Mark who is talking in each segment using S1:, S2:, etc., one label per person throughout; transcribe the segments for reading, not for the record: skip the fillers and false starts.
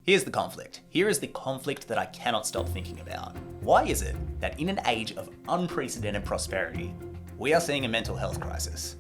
S1: Here's the conflict. Here is the conflict that I cannot stop thinking about. Why is it that in an age of unprecedented prosperity, we are seeing a mental health crisis?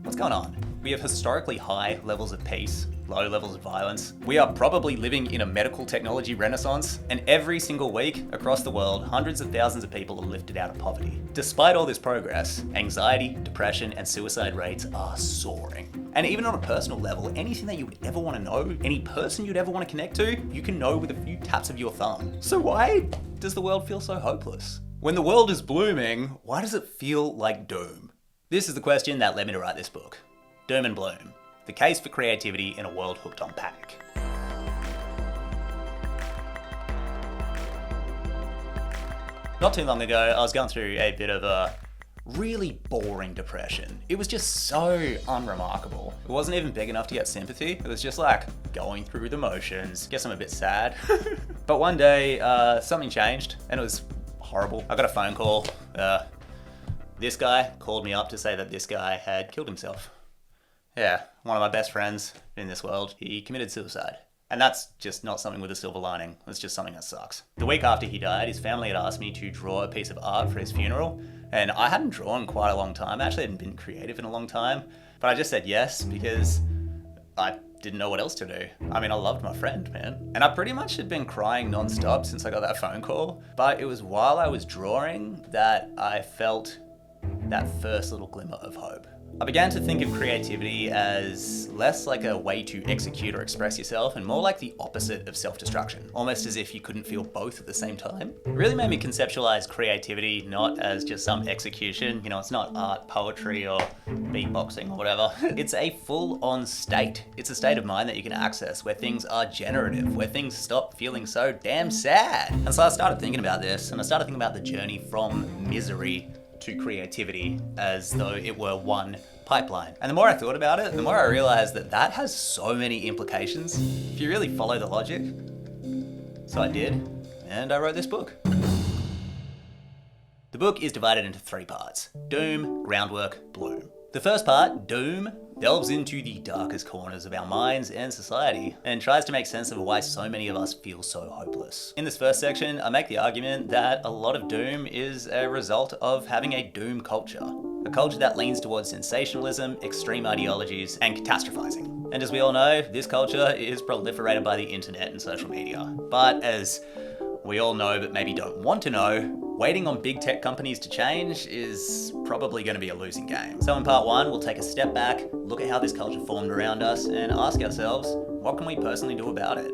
S1: What's going on? We have historically high levels of peace, low levels of violence. We are probably living in a medical technology renaissance, and every single week across the world, hundreds of thousands of people are lifted out of poverty. Despite all this progress, anxiety, depression, and suicide rates are soaring. And even on a personal level, anything that you would ever want to know, any person you'd ever want to connect to, you can know with a few taps of your thumb. So why does the world feel so hopeless? When the world is blooming, why does it feel like doom? This is the question that led me to write this book. Doom and Bloom, the case for creativity in a world hooked on panic. Not too long ago, I was going through a bit of a really boring depression. It was just so unremarkable. It wasn't even big enough to get sympathy. It was just like going through the motions. Guess I'm a bit sad. But one day, something changed and it was horrible. I got a phone call. This guy called me up to say that this guy had killed himself. Yeah, one of my best friends in this world, he committed suicide. And that's just not something with a silver lining. It's just something that sucks. The week after he died, his family had asked me to draw a piece of art for his funeral. And I hadn't drawn quite a long time. I actually hadn't been creative in a long time. But I just said yes because I didn't know what else to do. I mean, I loved my friend, man. And I pretty much had been crying nonstop since I got that phone call. But it was while I was drawing that I felt that first little glimmer of hope. I began to think of creativity as less like a way to execute or express yourself and more like the opposite of self-destruction, almost as if you couldn't feel both at the same time. It really made me conceptualize creativity not as just some execution, it's not art, poetry, or beatboxing or whatever. It's a full-on state. It's a state of mind that you can access where things are generative, where things stop feeling so damn sad. And so I started thinking about this, and I started thinking about the journey from misery to creativity as though it were one pipeline. And the more I thought about it, the more I realized that that has so many implications if you really follow the logic. So I did, and I wrote this book. The book is divided into 3 parts: Doom, Groundwork, Bloom. The first part, Doom, delves into the darkest corners of our minds and society and tries to make sense of why so many of us feel so hopeless. In this first section, I make the argument that a lot of doom is a result of having a doom culture. A culture that leans towards sensationalism, extreme ideologies, and catastrophizing. And as we all know, this culture is proliferated by the internet and social media. But as we all know but maybe don't want to know, waiting on big tech companies to change is probably going to be a losing game. So in part 1, we'll take a step back, look at how this culture formed around us, and ask ourselves, what can we personally do about it?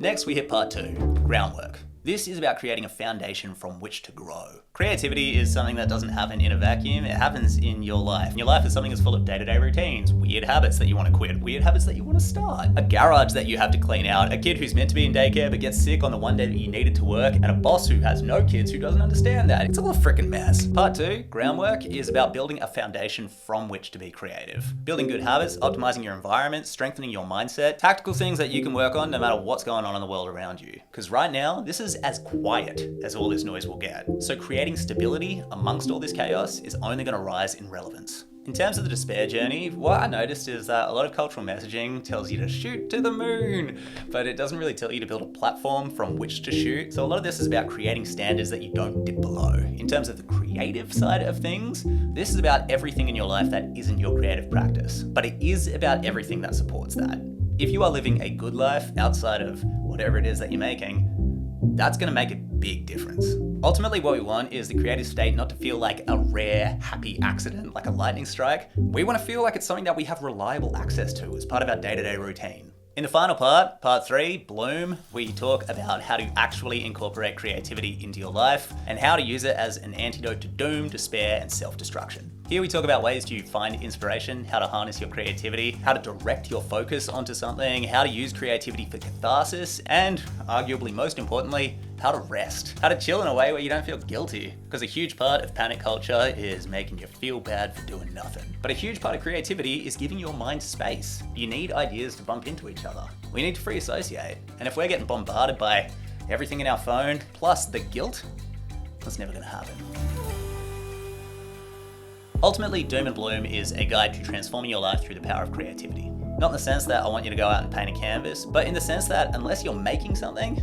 S1: Next, we hit part 2, Groundwork. This is about creating a foundation from which to grow. Creativity is something that doesn't happen in a vacuum, it happens in your life. And your life is something that's full of day-to-day routines, weird habits that you want to quit, weird habits that you want to start, a garage that you have to clean out, a kid who's meant to be in daycare but gets sick on the one day that you needed to work, and a boss who has no kids who doesn't understand that. It's all a freaking mess. Part 2, Groundwork, is about building a foundation from which to be creative. Building good habits, optimizing your environment, strengthening your mindset, tactical things that you can work on no matter what's going on in the world around you. Because right now, this is as quiet as all this noise will get. So creating stability amongst all this chaos is only going to rise in relevance. In terms of the despair journey, what I noticed is that a lot of cultural messaging tells you to shoot to the moon, but it doesn't really tell you to build a platform from which to shoot. So a lot of this is about creating standards that you don't dip below. In terms of the creative side of things, this is about everything in your life that isn't your creative practice, but it is about everything that supports that. If you are living a good life outside of whatever it is that you're making, that's going to make a big difference. Ultimately, what we want is the creative state not to feel like a rare, happy accident, like a lightning strike. We want to feel like it's something that we have reliable access to as part of our day-to-day routine. In the final part, part 3, Bloom, we talk about how to actually incorporate creativity into your life and how to use it as an antidote to doom, despair, and self-destruction. Here we talk about ways to find inspiration, how to harness your creativity, how to direct your focus onto something, how to use creativity for catharsis, and arguably most importantly, how to rest, how to chill in a way where you don't feel guilty. Because a huge part of panic culture is making you feel bad for doing nothing. But a huge part of creativity is giving your mind space. You need ideas to bump into each other. We need to free associate. And if we're getting bombarded by everything in our phone, plus the guilt, that's never gonna happen. Ultimately, Doom and Bloom is a guide to transforming your life through the power of creativity. Not in the sense that I want you to go out and paint a canvas, but in the sense that unless you're making something,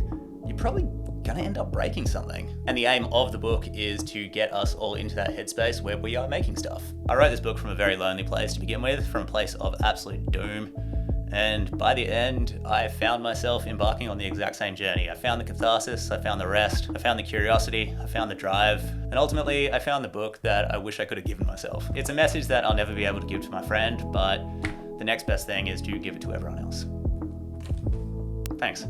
S1: you're probably gonna end up breaking something. And the aim of the book is to get us all into that headspace where we are making stuff. I wrote this book from a very lonely place to begin with, from a place of absolute doom. And by the end, I found myself embarking on the exact same journey. I found the catharsis, I found the rest, I found the curiosity, I found the drive, and ultimately I found the book that I wish I could have given myself. It's a message that I'll never be able to give to my friend, but the next best thing is to give it to everyone else. Thanks.